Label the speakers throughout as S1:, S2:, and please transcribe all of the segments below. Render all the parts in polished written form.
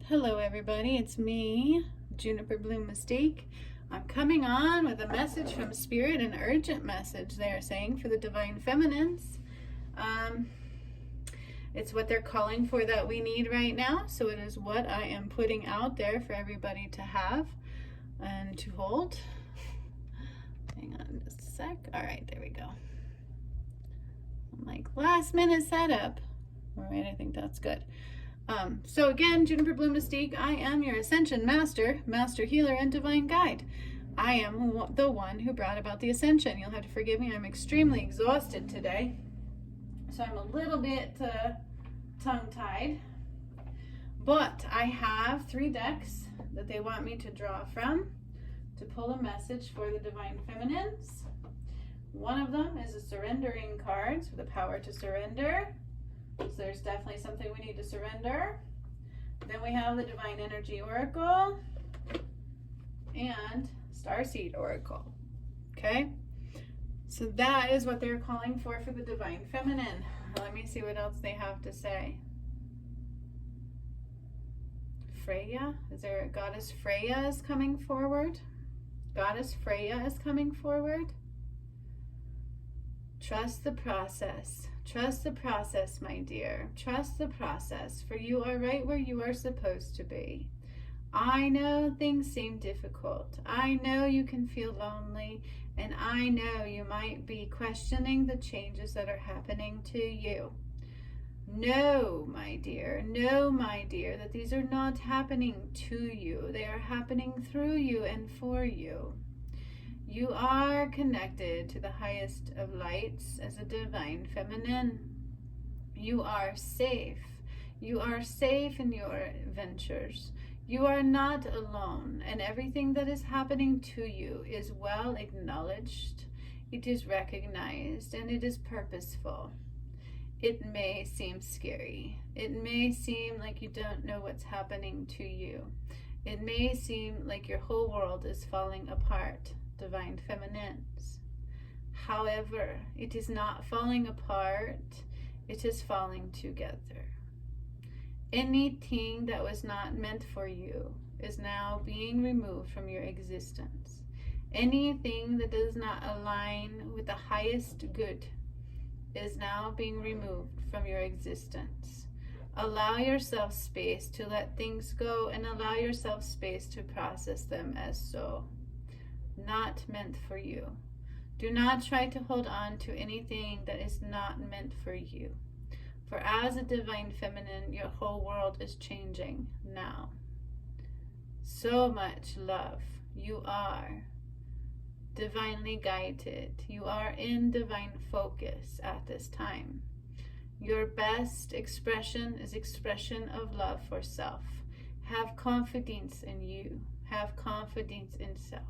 S1: Hello everybody, it's me, Juniper Bloom Mystique. I'm coming on with a message from Spirit, an urgent message they are saying for the Divine Feminines. It's what they're calling for that we need right now, so it is what I am putting out there for everybody to have and to hold. Hang on just a sec. All right, there we go. I'm like last minute setup. All right, I think that's good. So again, Juniper Bloom Mystique, I am your Ascension Master, Master Healer, and Divine Guide. I am the one who brought about the Ascension. You'll have to forgive me, I'm extremely exhausted today. So I'm a little bit tongue-tied. But I have 3 decks that they want me to draw from to pull a message for the Divine Feminines. One of them is a surrendering card, so the power to surrender. So there's definitely something we need to surrender. Then we have the Divine Energy Oracle and Starseed Oracle. Okay? So that is what they're calling for the Divine Feminine. Let me see what else they have to say. Freya? Is there a Goddess Freya is coming forward? Goddess Freya is coming forward. Trust the process. Trust the process, my dear. Trust the process, for you are right where you are supposed to be. I know things seem difficult. I know you can feel lonely, and I know you might be questioning the changes that are happening to you. Know, my dear, that these are not happening to you. They are happening through you and for you. You are connected to the highest of lights as a Divine Feminine. You are safe. You are safe in your ventures. You are not alone, and everything that is happening to you is well acknowledged. It is recognized, and it is purposeful. It may seem scary. It may seem like you don't know what's happening to you. It may seem like your whole world is falling apart, Divine Feminines. However, it is not falling apart, it is falling together. Anything that was not meant for you is now being removed from your existence. Anything that does not align with the highest good is now being removed from your existence. Allow yourself space to let things go, and allow yourself space to process them as so. Not meant for you. Do not try to hold on to anything that is not meant for you. For as a Divine Feminine, your whole world is changing now. So much love. You are divinely guided. You are in divine focus at this time. Your best expression is expression of love for self. Have confidence in you. Have confidence in self.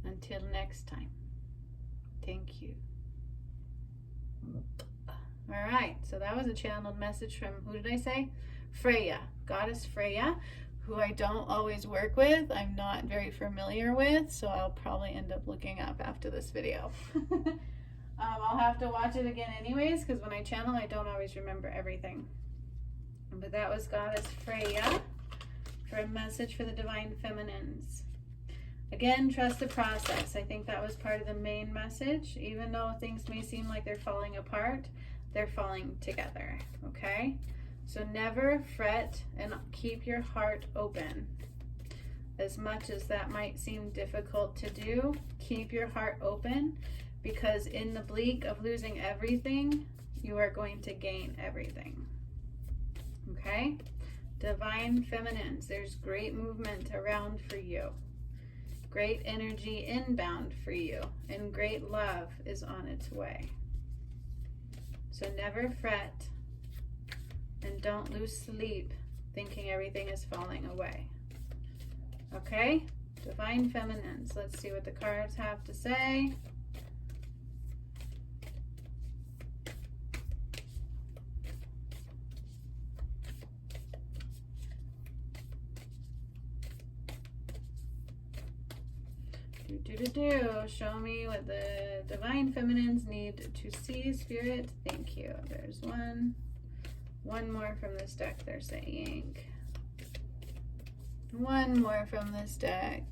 S1: Until next time, thank you. All right, so that was a channeled message from, who did I say? Freya, Goddess Freya, who I don't always work with. I'm not very familiar with, so I'll probably end up looking up after this video. I'll have to watch it again anyways, because when I channel, I don't always remember everything. But that was Goddess Freya for a message for the Divine Feminines. Again, trust the process. I think that was part of the main message. Even though things may seem like they're falling apart, they're falling together, okay? So never fret and keep your heart open. As much as that might seem difficult to do, keep your heart open, because in the bleak of losing everything, you are going to gain everything, okay? Divine Feminines, there's great movement around for you. Great energy inbound for you, and great love is on its way. So never fret, and don't lose sleep thinking everything is falling away. Okay? Divine Feminines. Let's see what the cards have to say. Show me what the Divine Feminines need to see, Spirit. Thank you. There's one more from this deck they're saying. One more from this deck.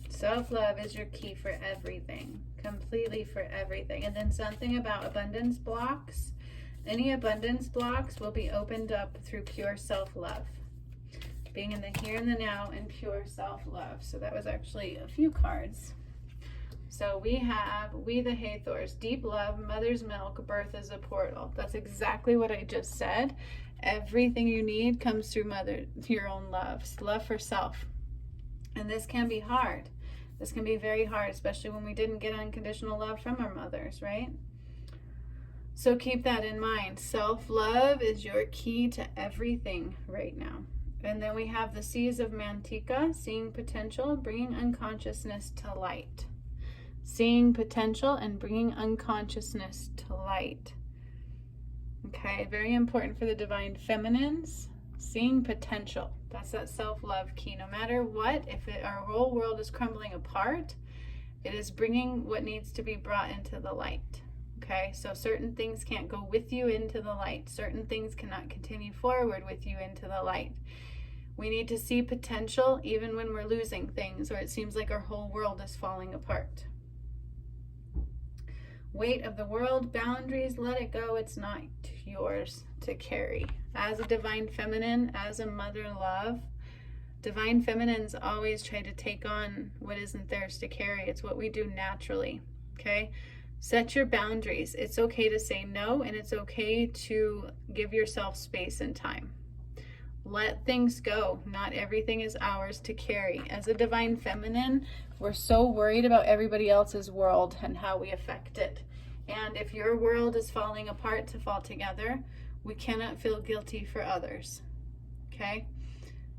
S1: Self-love is your key for everything, completely for everything. And then something about abundance blocks. Any abundance blocks will be opened up through pure self-love. Being in the here and the now and pure self-love. So that was actually a few cards. So we have We the Hathors, deep love, mother's milk, birth is a portal. That's exactly what I just said. Everything you need comes through your own love. Love for self. And this can be hard. This can be very hard, especially when we didn't get unconditional love from our mothers, right? So keep that in mind. Self-love is your key to everything right now. And then we have the Seas of Mantika, seeing potential, bringing unconsciousness to light. Seeing potential and bringing unconsciousness to light. Okay, very important for the divine feminines. Seeing potential. That's that self-love key. No matter what, if our whole world is crumbling apart, it is bringing what needs to be brought into the light. Okay, so certain things can't go with you into the light. Certain things cannot continue forward with you into the light. We need to see potential even when we're losing things or it seems like our whole world is falling apart. Weight of the world, boundaries, let it go. It's not yours to carry. As a divine feminine, as a mother love, divine feminines always try to take on what isn't theirs to carry. It's what we do naturally, okay? Set your boundaries. It's okay to say no, and it's okay to give yourself space and time. Let things go. Not everything is ours to carry. As a divine feminine, we're so worried about everybody else's world and how we affect it. And if your world is falling apart to fall together, we cannot feel guilty for others. Okay?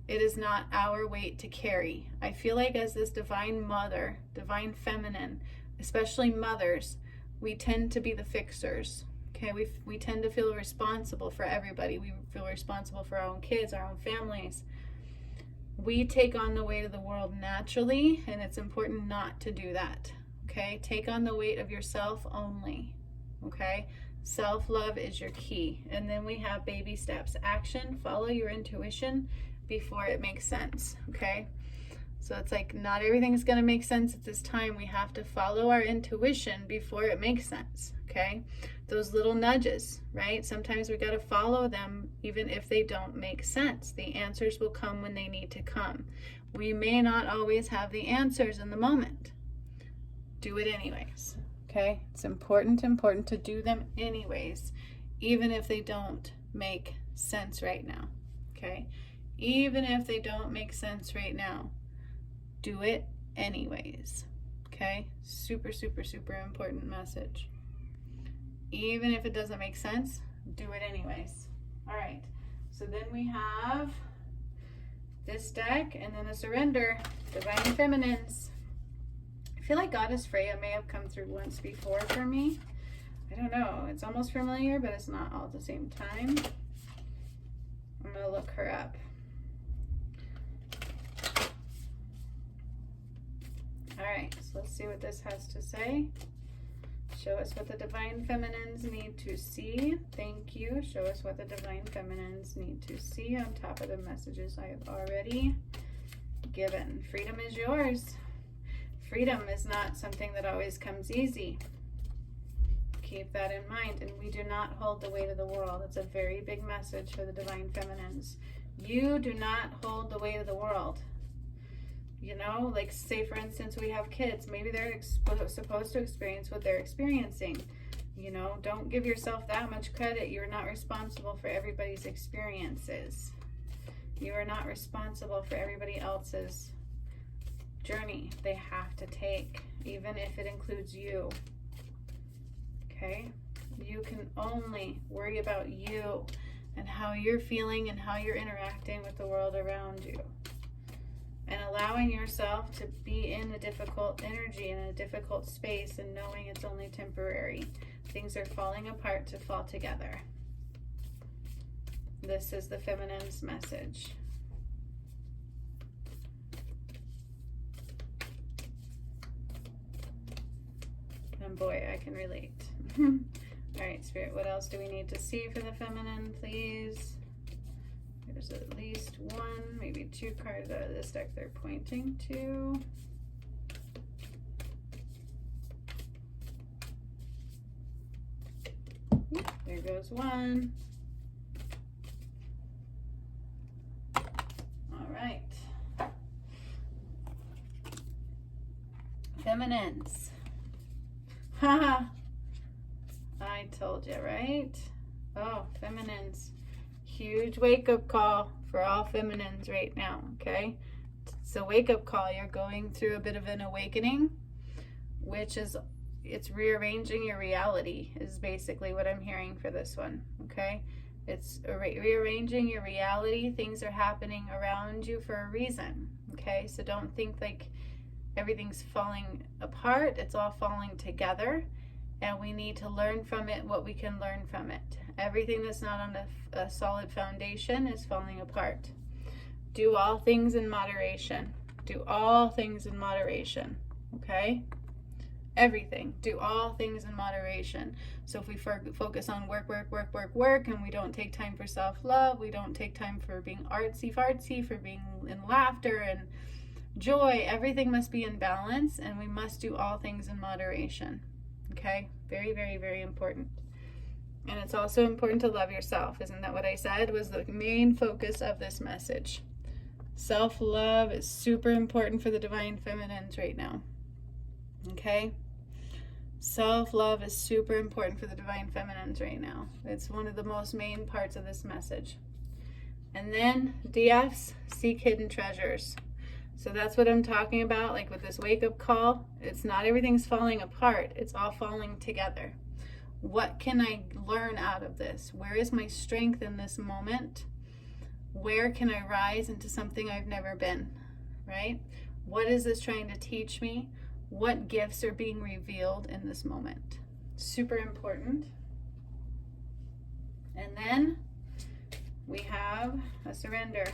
S1: It is not our weight to carry. I feel like as this divine mother, divine feminine, especially mothers, we tend to be the fixers. Okay, we tend to feel responsible for everybody. We feel responsible for our own kids, our own families. We take on the weight of the world naturally, and it's important not to do that. Okay, take on the weight of yourself only. Okay, self-love is your key. And then we have baby steps. Action, follow your intuition before it makes sense. Okay, so it's like not everything's going to make sense at this time. We have to follow our intuition before it makes sense. Okay, those little nudges, right? Sometimes we got to follow them even if they don't make sense. The answers will come when they need to come. We may not always have the answers in the moment. Do it anyways. Okay, it's important to do them anyways, even if they don't make sense right now. Okay, even if they don't make sense right now, do it anyways. Okay, super, super, super important message. Even if it doesn't make sense, do it anyways. All right, so then we have this deck and then a surrender, divine feminines. I feel like Goddess Freya may have come through once before for me. I don't know, it's almost familiar, but it's not all at the same time. I'm gonna look her up. All right, so let's see what this has to say. Show us what the divine feminines need to see. Thank you. Show us what the divine feminines need to see on top of the messages I have already given. Freedom is yours. Freedom is not something that always comes easy. Keep that in mind. And we do not hold the weight of the world. It's a very big message for the divine feminines. You do not hold the weight of the world. You know, like say for instance, we have kids. Maybe they're supposed to experience what they're experiencing. You know, don't give yourself that much credit. You're not responsible for everybody's experiences. You are not responsible for everybody else's journey they have to take, even if it includes you. Okay? You can only worry about you and how you're feeling and how you're interacting with the world around you. And allowing yourself to be in a difficult energy, in a difficult space, and knowing it's only temporary. Things are falling apart to fall together. This is the feminine's message. And boy, I can relate. All right, Spirit, what else do we need to see for the feminine, please? There's at least one, maybe two cards out of this deck they're pointing to. There goes one. All right. Feminines. Haha. I told you, right? Oh, feminines. Huge wake-up call for all feminines right now, okay? It's a wake-up call. You're going through a bit of an awakening, which is, it's rearranging your reality is basically what I'm hearing for this one, okay? It's rearranging your reality. Things are happening around you for a reason, okay? So don't think like everything's falling apart. It's all falling together, and we need to learn from it what we can learn from it. Everything that's not on a solid foundation is falling apart. Do all things in moderation. Do all things in moderation, okay? Everything. Do all things in moderation. So if we focus on work, and we don't take time for self-love, we don't take time for being artsy-fartsy, for being in laughter and joy, everything must be in balance, and we must do all things in moderation, okay? Very, very, very important. And it's also important to love yourself. Isn't that what I said was the main focus of this message? Self-love is super important for the divine feminines right now. Okay? Self-love is super important for the divine feminines right now. It's one of the most main parts of this message. And then DFs, seek hidden treasures. So that's what I'm talking about, like with this wake-up call. It's not everything's falling apart. It's all falling together. What can I learn out of this? Where is my strength in this moment? Where can I rise into something I've never been, right? What is this trying to teach me? What gifts are being revealed in this moment? Super important. And then we have a surrender.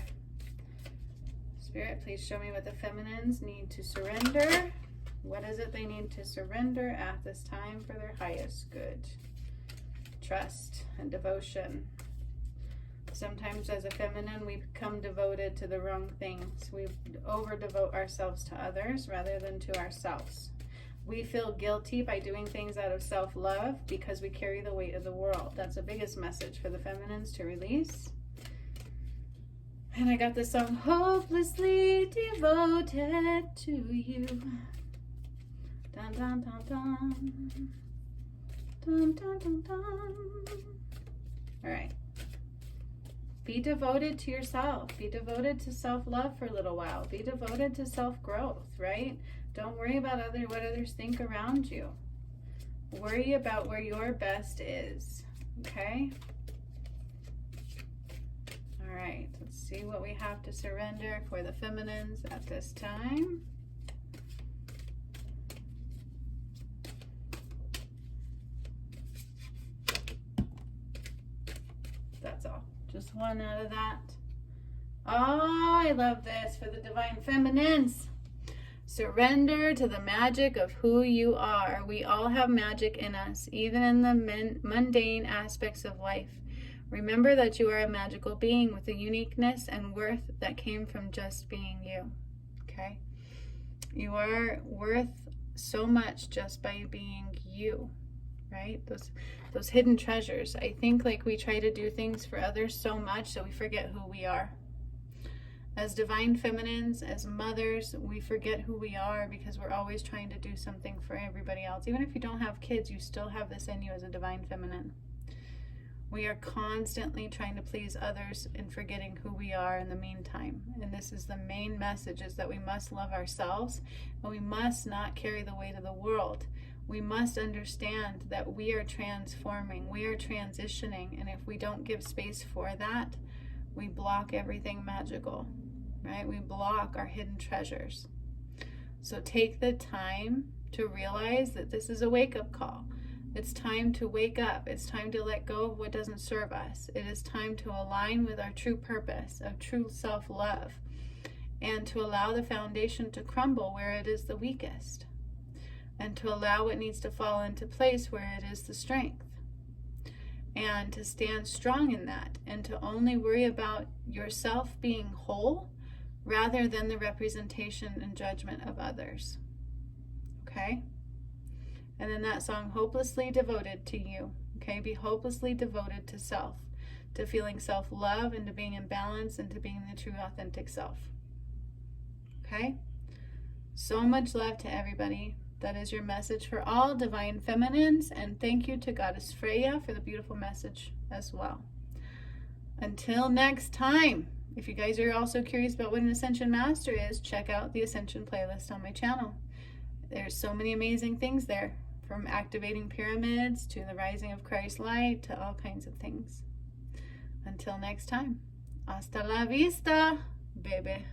S1: Spirit, please show me what the feminines need to surrender. What is it they need to surrender at this time for their highest good? Trust and devotion. Sometimes as a feminine, we become devoted to the wrong things. We over-devote ourselves to others rather than to ourselves. We feel guilty by doing things out of self-love because we carry the weight of the world. That's the biggest message for the feminines to release. And I got the song, Hopelessly Devoted to You. Dun, dun, dun, dun. Dun, dun, dun, dun. All right. Be devoted to yourself. Be devoted to self-love for a little while. Be devoted to self-growth, right? Don't worry about what others think around you. Worry about where your best is, okay? All right, let's see what we have to surrender for the feminines at this time. That's all. Just one out of that. Oh, I love this for the divine feminines. Surrender to the magic of who you are. We all have magic in us, even in the mundane aspects of life. Remember that you are a magical being with a uniqueness and worth that came from just being you. Okay? You are worth so much just by being you. Right? Those hidden treasures. I think like we try to do things for others so much that we forget who we are. As divine feminines, as mothers, we forget who we are because we're always trying to do something for everybody else. Even if you don't have kids, you still have this in you as a divine feminine. We are constantly trying to please others and forgetting who we are in the meantime. And this is the main message, is that we must love ourselves and we must not carry the weight of the world. We must understand that we are transforming, we are transitioning, and if we don't give space for that, we block everything magical, right? We block our hidden treasures. So take the time to realize that this is a wake-up call. It's time to wake up. It's time to let go of what doesn't serve us. It is time to align with our true purpose of true self-love and to allow the foundation to crumble where it is the weakest. and to allow what needs to fall into place where it is the strength. And to stand strong in that, and to only worry about yourself being whole rather than the representation and judgment of others. Okay? And then that song, hopelessly devoted to you. Okay? Be hopelessly devoted to self, to feeling self-love, and to being in balance, and to being the true authentic self. Okay? So much love to everybody. That is your message for all divine feminines, and thank you to Goddess Freya for the beautiful message as well. Until next time, if you guys are also curious about what an Ascension Master is, check out the Ascension playlist on my channel. There's so many amazing things there, from activating pyramids to the rising of Christ light to all kinds of things. Until next time, hasta la vista, baby.